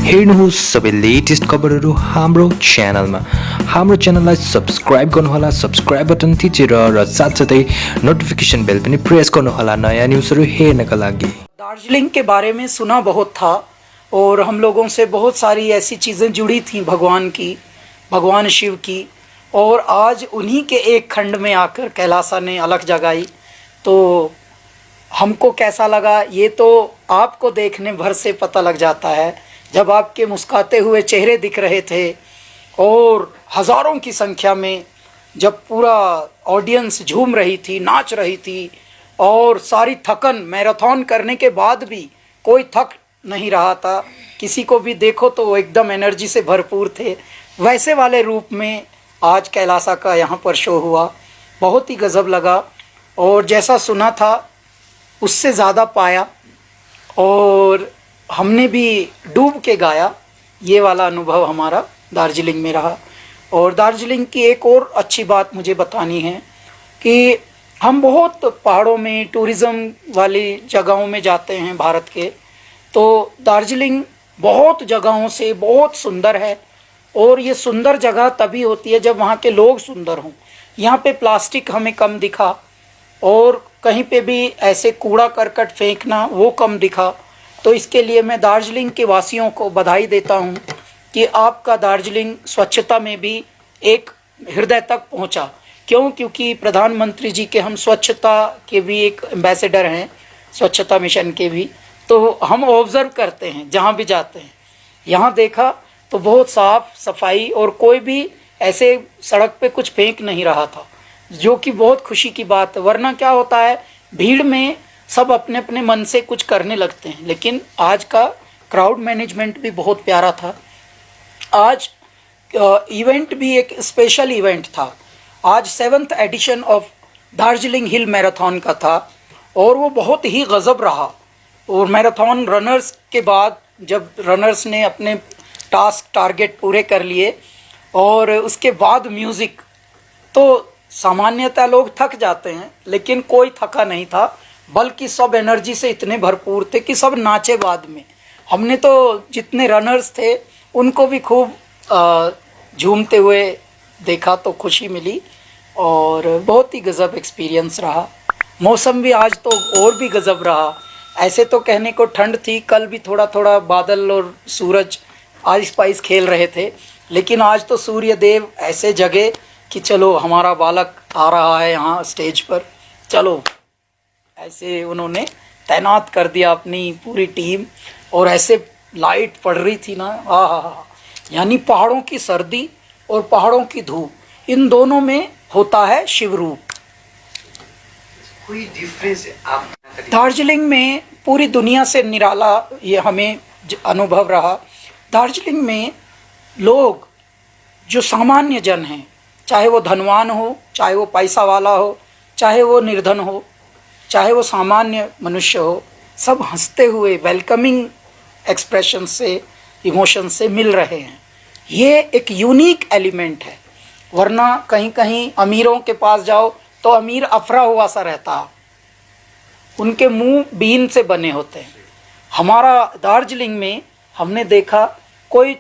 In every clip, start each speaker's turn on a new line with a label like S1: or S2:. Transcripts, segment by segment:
S1: हेर्नुहोस् सबै लेटेस्ट खबरहरू हाम्रो च्यानललाई सब्स्क्राइब गर्नुहोला, सब्स्क्राइब बटन थिचेर र साथसाथै नोटिफिकेसन बेल पनि प्रेस गर्नुहोला नयाँ न्युजहरू हेर्नका लागि।
S2: दार्जिलिंग के बारे में सुना बहुत था और हम लोगों से बहुत सारी ऐसी चीज़ें जुड़ी थी भगवान शिव की, और आज उन्हीं के एक खंड में आकर कैलासा ने अलग जगाई तो हमको कैसा लगा ये तो आपको देखने भर से पता लग जाता है। जब आपके मुस्कुराते हुए चेहरे दिख रहे थे और हज़ारों की संख्या में जब पूरा ऑडियंस झूम रही थी, नाच रही थी, और सारी थकन मैराथन करने के बाद भी कोई थक नहीं रहा था, किसी को भी देखो तो वो एकदम एनर्जी से भरपूर थे, वैसे वाले रूप में आज कैलासा का यहाँ पर शो हुआ। बहुत ही गज़ब लगा और जैसा सुना था उससे ज़्यादा पाया, और हमने भी डूब के गाया। ये वाला अनुभव हमारा दार्जिलिंग में रहा। और दार्जिलिंग की एक और अच्छी बात मुझे बतानी है कि हम बहुत पहाड़ों में टूरिज़्म वाली जगहों में जाते हैं भारत के, तो दार्जिलिंग बहुत जगहों से बहुत सुंदर है। और ये सुंदर जगह तभी होती है जब वहाँ के लोग सुंदर हों। यहाँ पे प्लास्टिक हमें कम दिखा और कहीं पे भी ऐसे कूड़ा करकट फेंकना वो कम दिखा। तो इसके लिए मैं दार्जिलिंग के वासियों को बधाई देता हूँ कि आपका दार्जिलिंग स्वच्छता में भी एक हृदय तक पहुँचा। क्योंकि प्रधानमंत्री जी के हम स्वच्छता के भी एक एम्बेसडर हैं, स्वच्छता मिशन के भी, तो हम ऑब्ज़र्व करते हैं जहाँ भी जाते हैं। यहाँ देखा तो बहुत साफ़ सफाई और कोई भी ऐसे सड़क पे कुछ फेंक नहीं रहा था, जो कि बहुत खुशी की बात है। वरना क्या होता है, भीड़ में सब अपने अपने मन से कुछ करने लगते हैं। लेकिन आज का क्राउड मैनेजमेंट भी बहुत प्यारा था। आज इवेंट भी एक स्पेशल इवेंट था। आज 7th edition of Darjeeling hill marathon का था और वो बहुत ही गज़ब रहा। और मैराथन रनर्स के बाद जब रनर्स ने अपने टारगेट पूरे कर लिए और उसके बाद म्यूज़िक, तो सामान्यतः लोग थक जाते हैं लेकिन कोई थका नहीं था, बल्कि सब एनर्जी से इतने भरपूर थे कि सब नाचे। बाद में हमने तो जितने रनर्स थे उनको भी खूब झूमते हुए देखा तो खुशी मिली और बहुत ही गज़ब एक्सपीरियंस रहा। मौसम भी आज तो और भी गज़ब रहा। ऐसे तो कहने को ठंड थी, कल भी थोड़ा थोड़ा बादल और सूरज आइस पाइस खेल रहे थे, लेकिन आज तो सूर्य देव ऐसे जगे कि चलो हमारा बालक आ रहा है यहाँ स्टेज पर, चलो ऐसे उन्होंने तैनात कर दिया अपनी पूरी टीम। और ऐसे लाइट पड़ रही थी ना, यानी पहाड़ों की सर्दी और पहाड़ों की धूप, इन दोनों में होता है शिवरूप।
S3: कोई डिफरेंस है
S2: दार्जिलिंग में पूरी दुनिया से निराला ये हमें अनुभव रहा। दार्जिलिंग में लोग जो सामान्य जन हैं, चाहे वो धनवान हो, चाहे वो पैसा वाला हो, चाहे वो निर्धन हो, चाहे वो सामान्य मनुष्य हो, सब हंसते हुए वेलकमिंग एक्सप्रेशन से, इमोशन से मिल रहे हैं। ये एक यूनिक एलिमेंट है। वरना कहीं कहीं अमीरों के पास जाओ तो अमीर अफरा हुआ सा रहता है, उनके मुंह बीन से बने होते हैं। हमारा दार्जिलिंग में हमने देखा कोई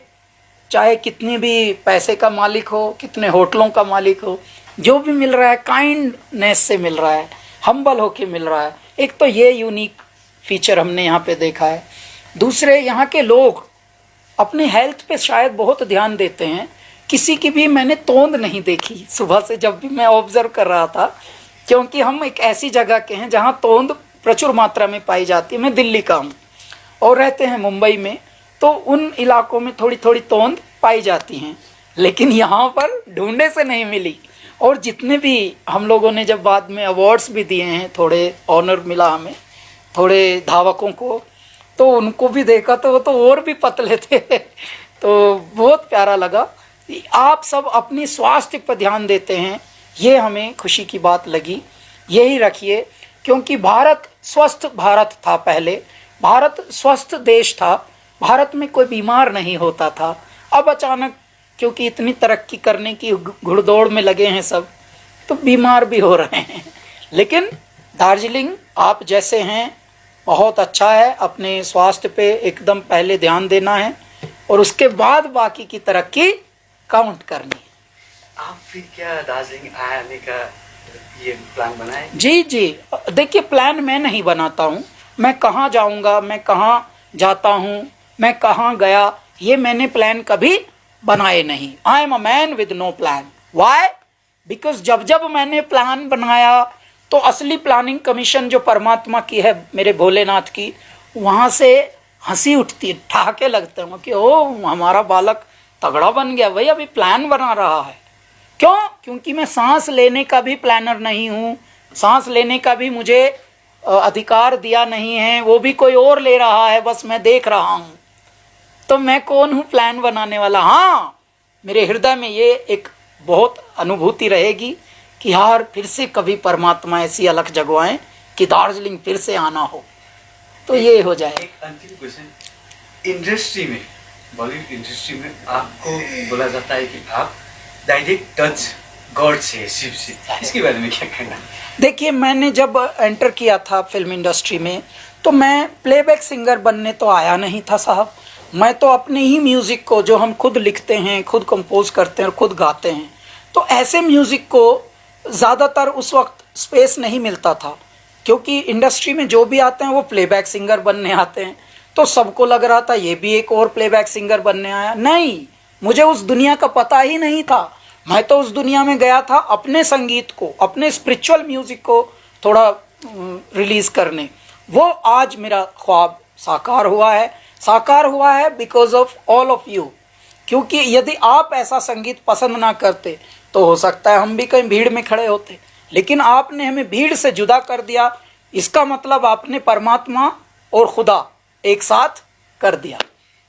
S2: चाहे कितने भी पैसे का मालिक हो, कितने होटलों का मालिक हो, जो भी मिल रहा है काइंडनेस से मिल रहा है, हम्बल होके मिल रहा है। एक तो ये यूनिक फीचर हमने यहाँ पे देखा है। दूसरे, यहाँ के लोग अपने हेल्थ पे शायद बहुत ध्यान देते हैं। किसी की भी मैंने तोंद नहीं देखी सुबह से जब भी मैं ऑब्ज़र्व कर रहा था, क्योंकि हम एक ऐसी जगह के हैं जहाँ तोंद प्रचुर मात्रा में पाई जाती है। मैं दिल्ली का हूँ और रहते हैं मुंबई में, तो उन इलाकों में थोड़ी थोड़ी तोंद पाई जाती हैं, लेकिन यहाँ पर ढूंढने से नहीं मिली। और जितने भी हम लोगों ने जब बाद में अवार्ड्स भी दिए हैं, थोड़े ऑनर मिला हमें, थोड़े धावकों को, तो उनको भी देखा तो वो तो और भी पतले थे तो बहुत प्यारा लगा। आप सब अपनी स्वास्थ्य पर ध्यान देते हैं, ये हमें खुशी की बात लगी। यही रखिए, क्योंकि भारत स्वस्थ भारत था पहले, भारत स्वस्थ देश था, भारत में कोई बीमार नहीं होता था। अब अचानक क्योंकि इतनी तरक्की करने की घुड़दौड़ में लगे हैं सब, तो बीमार भी हो रहे हैं। लेकिन दार्जिलिंग आप जैसे हैं बहुत अच्छा है, अपने स्वास्थ्य पे एकदम पहले ध्यान देना है और उसके बाद बाकी की तरक्की काउंट करनी है।
S3: आप फिर क्या दार्जिलिंग आने का ये प्लान बनाए?
S2: जी जी, देखिए प्लान मैं नहीं बनाता हूँ, मैं कहाँ जाऊँगा, मैं कहाँ जाता हूँ, मैं कहाँ गया, ये मैंने प्लान कभी बनाए नहीं। I am a man with no plan. Why? Because जब जब मैंने प्लान बनाया तो असली प्लानिंग कमीशन जो परमात्मा की है, मेरे भोलेनाथ की, वहाँ से हंसी उठती है, ठहाके लगते हैं कि ओ हमारा बालक तगड़ा बन गया भाई, अभी प्लान बना रहा है। क्यों? क्योंकि मैं सांस लेने का भी प्लानर नहीं हूँ, सांस लेने का भी मुझे अधिकार दिया नहीं है, वो भी कोई और ले रहा है, बस मैं देख रहा हूँ। तो मैं कौन हूँ प्लान बनाने वाला? हाँ, मेरे हृदय में ये एक बहुत अनुभूति रहेगी कि यार फिर से कभी परमात्मा ऐसी अलग जगवाएं कि दार्जिलिंग फिर से आना हो, तो ये हो जाए।
S3: एक अंतिम क्वेश्चन, इंडस्ट्री में, बॉलीवुड इंडस्ट्री में आपको बोला जाता है कि आप डायरेक्ट टच गॉड से, शिव से, इसके बारे में क्या कहना?
S2: देखिए, मैंने जब एंटर किया था फिल्म इंडस्ट्री में तो मैं प्लेबैक सिंगर बनने तो आया नहीं था साहब। मैं तो अपने ही म्यूज़िक को, जो हम खुद लिखते हैं, खुद कंपोज करते हैं और खुद गाते हैं, तो ऐसे म्यूज़िक को ज़्यादातर उस वक्त स्पेस नहीं मिलता था, क्योंकि इंडस्ट्री में जो भी आते हैं वो प्लेबैक सिंगर बनने आते हैं। तो सबको लग रहा था ये भी एक और प्लेबैक सिंगर बनने आया। नहीं, मुझे उस दुनिया का पता ही नहीं था। मैं तो उस दुनिया में गया था अपने संगीत को, अपने स्पिरिचुअल म्यूज़िक को थोड़ा रिलीज़ करने। वो आज मेरा ख्वाब साकार हुआ है because of all of you. क्योंकि यदि आप ऐसा संगीत पसंद ना करते तो हो सकता है हम भी कहीं भीड़ में खड़े होते, लेकिन आपने हमें भीड़ से जुदा कर दिया। इसका मतलब आपने परमात्मा और खुदा एक साथ कर दिया।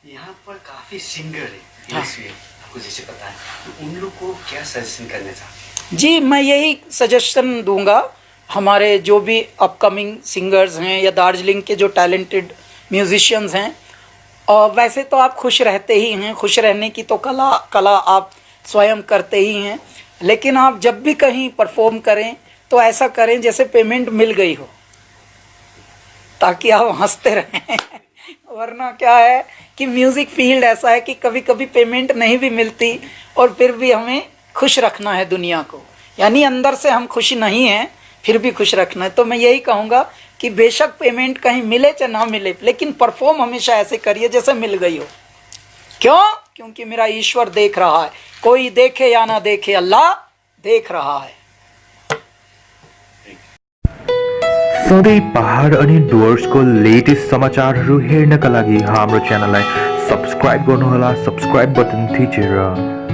S3: यहाँ पर काफी सिंगर है, आपको जैसे पता है, तो उन लोग को क्या सजेशन करना चाहते हैं?
S2: जी, मैं यही सजेशन दूंगा हमारे जो भी अपकमिंग सिंगर्स हैं या दार्जिलिंग के जो टैलेंटेड म्यूजिशियंस हैं। और वैसे तो आप खुश रहते ही हैं, खुश रहने की तो कला आप स्वयं करते ही हैं, लेकिन आप जब भी कहीं परफॉर्म करें तो ऐसा करें जैसे पेमेंट मिल गई हो, ताकि आप हंसते रहें। वरना क्या है कि म्यूज़िक फील्ड ऐसा है कि कभी कभी पेमेंट नहीं भी मिलती और फिर भी हमें खुश रखना है दुनिया को। यानी अंदर से हम खुश नहीं हैं, फिर भी खुश रखना है। तो मैं यही कहूँगा कि बेशक पेमेंट कहीं मिले चाहे ना मिले, लेकिन परफॉर्म हमेशा ऐसे करिए जैसे मिल गई हो। क्यों? क्योंकि मेरा ईश्वर देख रहा है। कोई देखे या ना देखे, अल्लाह देख रहा है।
S1: सधैँ पहाड अनि डुवर्सको लेटेस्ट समाचारहरू हेर्नका लागि हाम्रो च्यानललाई सब्स्क्राइब गर्नुहोला, सब्स्क्राइब बटन थिचेर।